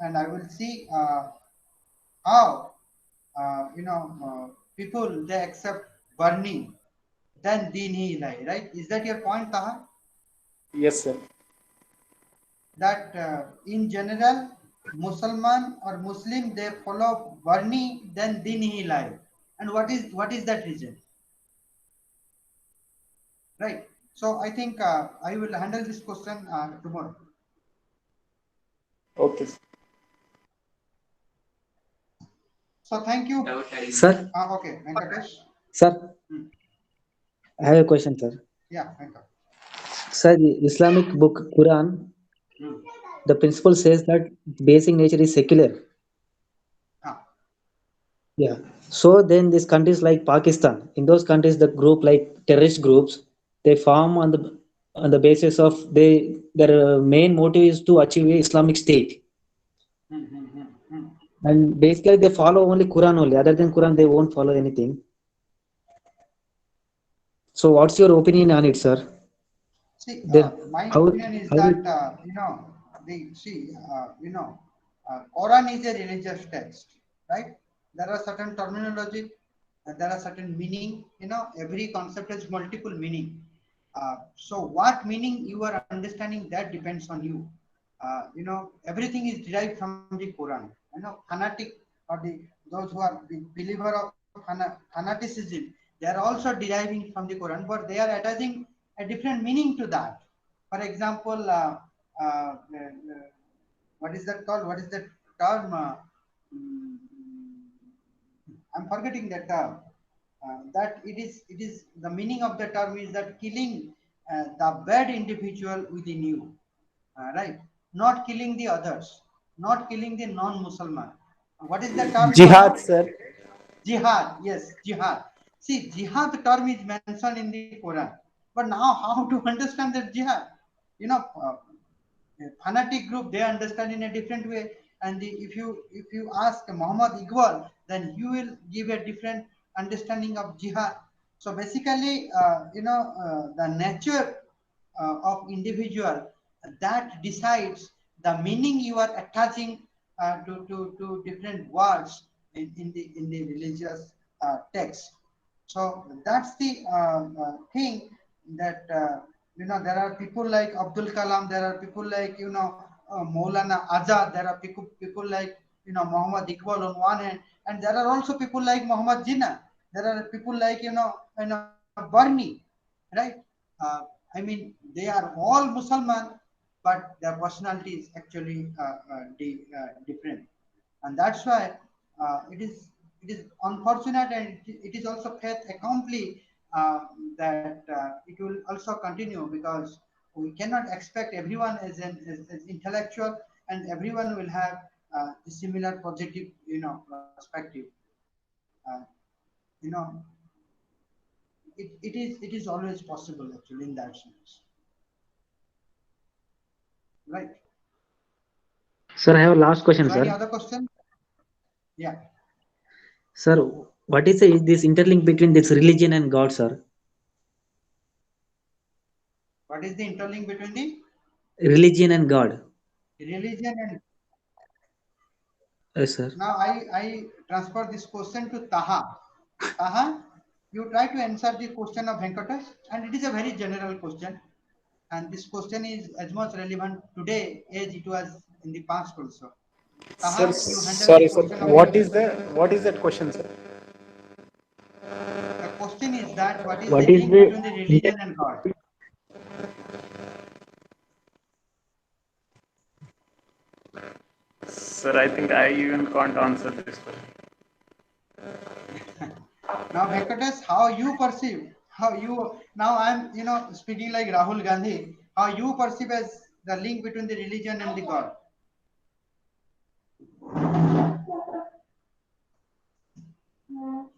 and I will see how people they accept Barni than Dini Ilahi. Right? Is that your point, Taha? Yes, sir. That in general Musalman or Muslim they follow Barni then Dini life. And what is that reason? Right. So I think I will handle this question tomorrow. Okay, sir. So thank you. Sir, Okay, Venkatesh. sir, Hmm. I have a question, sir. Yeah, Venkat. Sir, the Islamic book Quran, Hmm. the principle says that basic nature is secular. Ah, Yeah. So then these countries like Pakistan, in those countries, the group like terrorist groups, they form on the basis of their main motive is to achieve a Islamic state. hmm, hmm, hmm, hmm. And basically they follow only Quran only. Other than Quran, they won't follow anything. So what's your opinion on it, sir? See, Then my how opinion is how that Quran is a religious text, right? There are certain terminology, there are certain meaning. Every concept has multiple meaning. So, what meaning you are understanding, that depends on you. Everything is derived from the Quran. Fanatic, or those who are the believer of fanaticism, they are also deriving from the Quran, but they are attaching a different meaning to that. For example, what is that called? What is that term? Mm, I'm forgetting that term. That it is the meaning of the term is that killing the bad individual within you, right? Not killing the others, not killing the non-Muslim. What is the term, Jihad, Mohammed? sir. Jihad, yes, jihad. See, jihad term is mentioned in the Quran, but now how to understand that jihad? You know, uh, a fanatic group, they understand in a different way, and if you ask Muhammad Iqbal, then he will give a different understanding of jihad. So basically, the nature of individual, that decides the meaning you are attaching to different words in the religious text. So that's the thing, that there are people like Abdul Kalam, there are people like Maulana Azad, there are people like Muhammad Iqbal on one hand, and there are also people like Muhammad Jinnah. There are people like Barni, right? Uh, I mean, they are all Musalman, but their personality is actually different, and that's why it is unfortunate, and it is also faith accompli that it will also continue, because we cannot expect everyone as intellectual, and everyone will have a similar positive perspective. uh, you know it is always possible actually in that sense, right? sir, I have a last question, So any sir. other question? Yeah. Sir, what is this interlink between this religion and God, sir? What is the interlink between the Religion and God. religion and... Yes, sir. Now I transfer this question to Taha. Taha, you try to answer the question of Venkatesh, and it is a very general question. And this question is as much relevant today as it was in the past also. Sir, Taha, you handle the sorry, sir. question of Venkatesh. What is that question, sir? The question is that what is the What is link the between the religion and God? Sir, I think I even can't answer this question. Now, Venkatesh, how you perceive, how you now I'm speaking like Rahul Gandhi, how you perceive as the link between the religion and the God.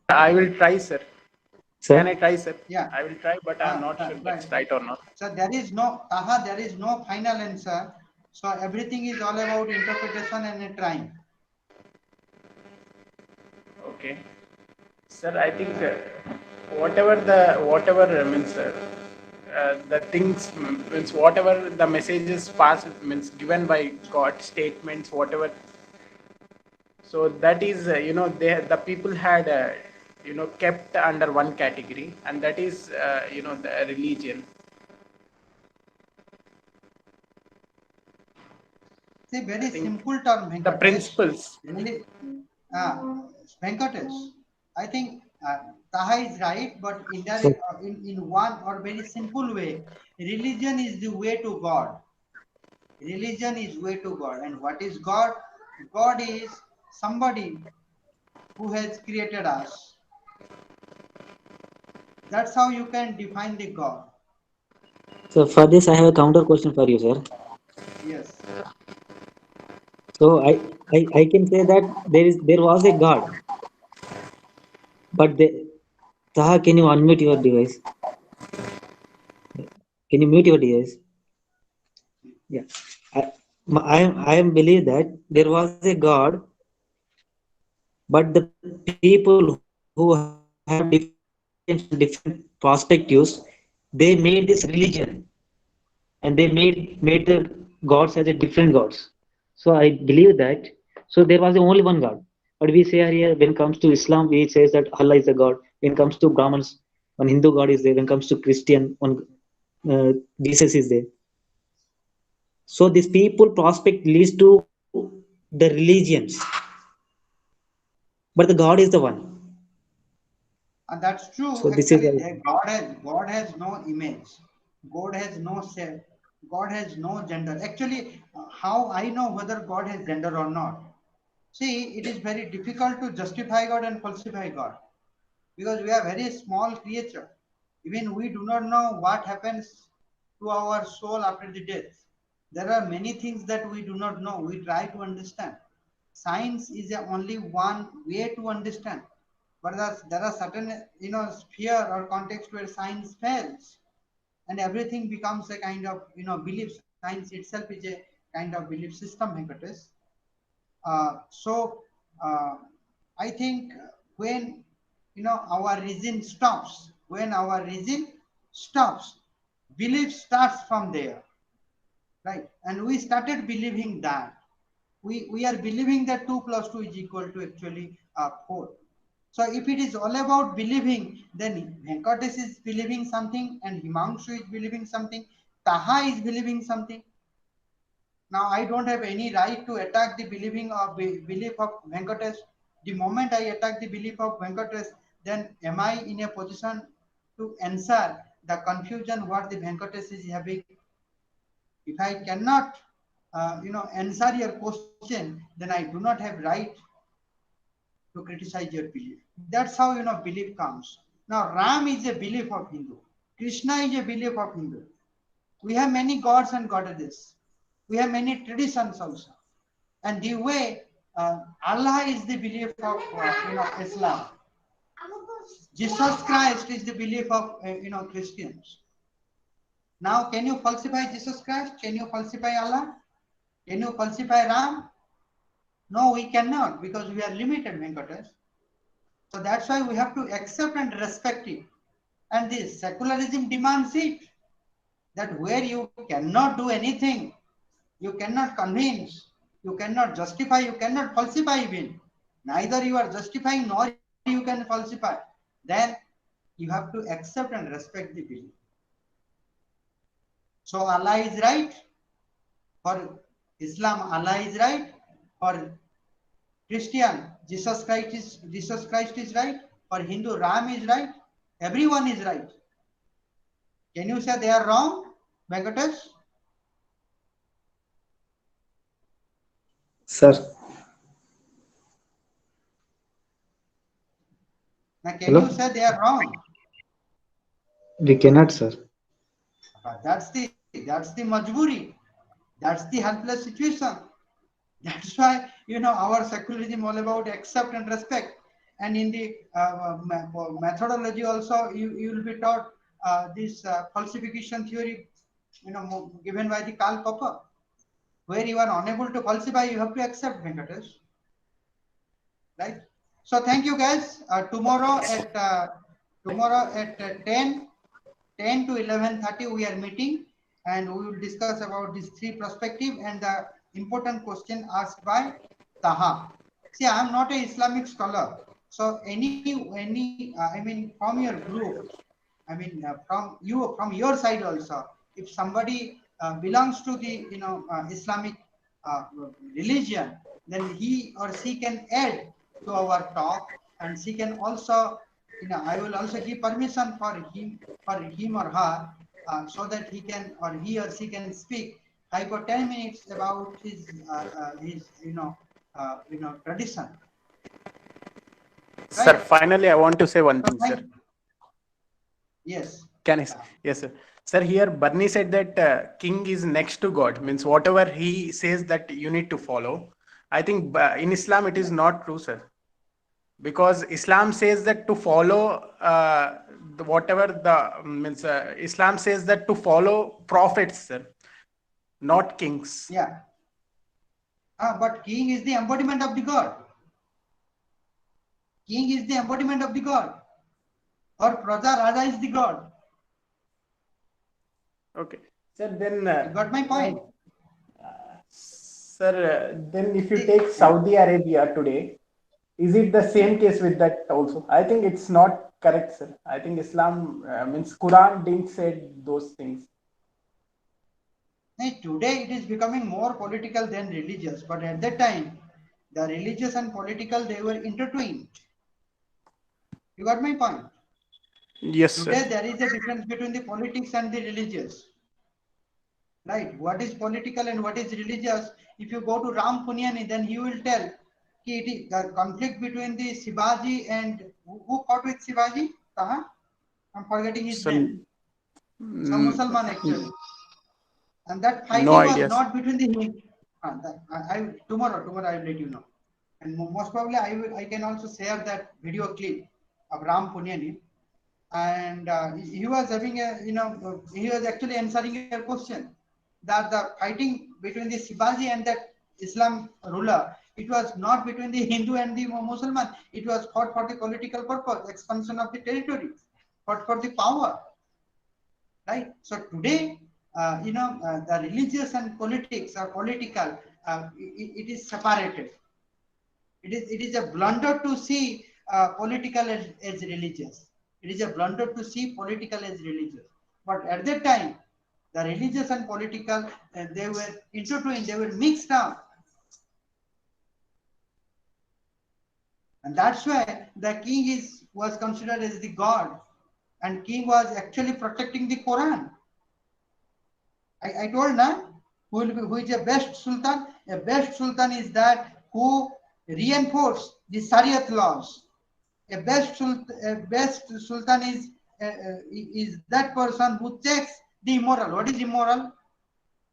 I will try, sir. Can I sir? try, sir? Yeah. I will try, but I'm not sure Right. that's right or not. So there is no final answer. So everything is all about interpretation and trying. Okay. Sir, I think whatever means the things means whatever the messages passed means given by God statements whatever. So that is the people had kept under one category, and that is the religion. See, I very think simple term, the Venkatesh. principles. Really, Venkatesh. I think Taha is right, but So, in one or very simple way, religion is the way to God. Religion is way to God. And what is God? God is somebody who has created us. That's how you can define the God. so for this, I have a counter question for you, sir. Yes. So I can say that there was a God, but Taha, can you unmute your device? Can you mute your device? Yeah. I, I am believe that there was a God, but the people who have different intentions and different perspectives, they made this religion. and they made the gods as a different gods. So I believe that. So there was only one God. But we say here when it comes to Islam, we says that Allah is a God. When it comes to Brahmins, one Hindu God is there. When it comes to Christian, one Jesus is there. So these people prospect leads to the religions, but the God is the one. And that's So true. this is Actually, like, God has no image. God has no self. God has no gender. Actually, how I know whether God has gender or not? See, it is very difficult to justify God and falsify God because we are very small creature. Even we do not know what happens to our soul after the death. There are many things that we do not know. We try to understand. Science is the only one way to understand. But there are certain sphere or context where science fails and everything becomes a kind of belief. Science itself is a kind of belief system, Venkatesh. So uh, I think when our reason stops, belief starts from there, right? And we started believing that we are believing that 2 plus 2 is equal to actually 4. So if it is all about believing, then Venkatesh is believing something and Himanshu is believing something, Taha is believing something. Now I don't have any right to attack the belief of Venkatesh. The moment I attack the belief of Venkatesh, then am I in a position to answer the confusion what the Venkatesh is having? If I cannot, answer your question, then I do not have right to criticize your belief. That's how belief comes. Now Ram is a belief of Hindu. Krishna is a belief of Hindu. We have many gods and goddesses. We have many traditions also. And the way Allah is the belief of Islam. Jesus Christ is the belief of Christians. Now, can you falsify Jesus Christ? Can you falsify Allah? Can you falsify Ram? No, we cannot because we are limited, Venkatesh. So that's why we have to accept and respect it. And this secularism demands it that where you cannot do anything, you cannot convince, you cannot justify, you cannot falsify even. Neither you are justifying nor you can falsify. Then you have to accept and respect the belief. So Allah is right. For Islam, Allah is right. For Christian, Jesus Christ is right. For Hindu, Ram is right. Everyone is right. Can you say they are wrong, Venkatesh? sir, Now, can hello? you say they are wrong? We cannot, sir. That's the majburi. That's the helpless situation. That's why our secularism all about accept and respect. And in the methodology also, you will be taught this falsification theory, given by the Karl Popper, where you are unable to falsify, you have to accept, Venkatesh, right? So thank you guys. Tomorrow at 10 to 11:30 we are meeting and we will discuss about these three perspective and the important question asked by Taha. See, I am not a Islamic scholar, so any I mean from your group, I mean from your side also, if somebody belongs to the Islamic uh, religion, then he or she can add to our talk, and she can also, I will also give permission for him or her, so that he can or he or she can speak 5 or 10 minutes about his tradition, Sir, right? finally, I want to say one So thing, sir. thank yes, Can I? Yes, sir. Sir, here Bernie said that king is next to God, means whatever he says that you need to follow. I think in Islam it is not true, sir, because Islam says that to follow whatever the means. Islam says that to follow prophets, sir, not kings. yeah. But king is the embodiment of the God. King is the embodiment of the God. Or Praja Raja is the God. Okay. Sir, then, You got my like, point? sir, then if you See, take Saudi Arabia today, is it the same case with that also? I think it's not correct, sir. I think Islam means Quran didn't say those things. today it is becoming more political than religious, but at that time, the religious and political they were intertwined. You got my point? Yes, sir. Today there is a difference between the politics and the religious, right? What is political and what is religious? If you go to Ram Punyani, then he will tell कि it is the conflict between the Shivaji and who fought with Shivaji? Kaha? I'm forgetting his So, name. Some mm, Musalman actually. And that no fighting was ideas. not between the tomorrow I will let you know. And most probably I can also share that video clip of Ram Punyani. And he was having a he was actually answering a question that the fighting between the Shivaji and that Islam ruler, it was not between the Hindu and the Muslim. It was fought for the political purpose, expansion of the territory, fought for the power, right? So today, the religious and politics or political, it is separated. It is a blunder to see political as religious. It is a blunder to see political as religious. But at that time, the religious and political they were intertwined. They were mixed up, and that's why the king is was considered as the god, and king was actually protecting the Quran. I told now who is the best sultan? A best sultan is that who reinforce the Shariat laws. A best sultan is that person who checks the immoral. What is immoral?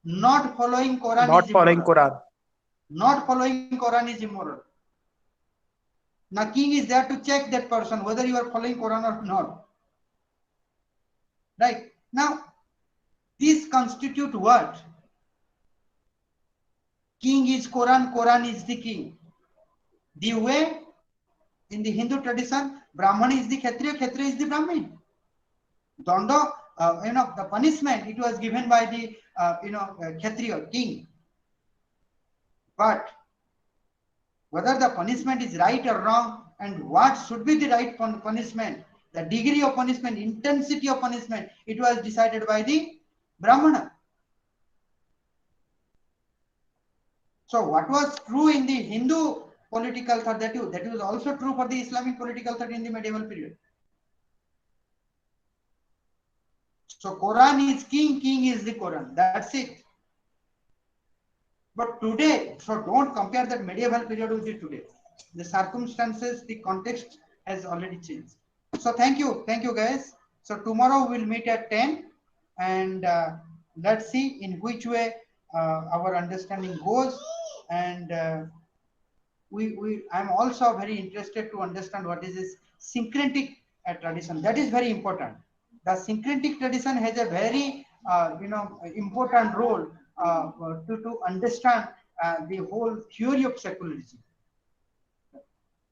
Not following Quran is Not following immoral. Quran. Not following Quran is immoral. Now king is there to check that person whether you are following Quran or not. Right? Now this constitute what? King is Quran, Quran is the king. The way in the Hindu tradition, Brahman is the Kshatriya, Kshatriya is the Brahmin. Danda, the punishment it was given by the Kshatriya king. But whether the punishment is right or wrong, and what should be the right punishment, the degree of punishment, intensity of punishment, it was decided by the Brahmana. So what was true in the Hindu political thought, that was also true for the Islamic political thought in the medieval period. So Quran is king, king is the Quran. That's it. But today, so don't compare that medieval period with the today. The circumstances, the context has already changed. So thank you guys. So tomorrow we'll meet at 10, and let's see in which way our understanding goes. And I'm also very interested to understand what is this syncretic tradition. That is very important. The syncretic tradition has a very important role to understand the whole theory of secularism.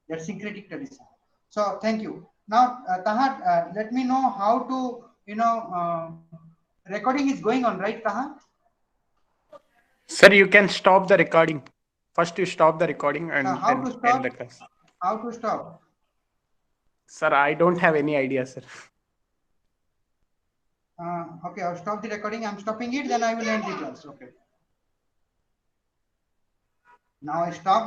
That syncretic tradition. So thank you. Now, Taha, let me know how to recording is going on, right, Taha? Sir, you can stop the recording. First, you stop the recording and How then to end stop? the class. How to stop? Sir, I don't have any idea, sir. Okay, I'll stop the recording. I'm stopping it, then I will end the class. Okay. Now I stop.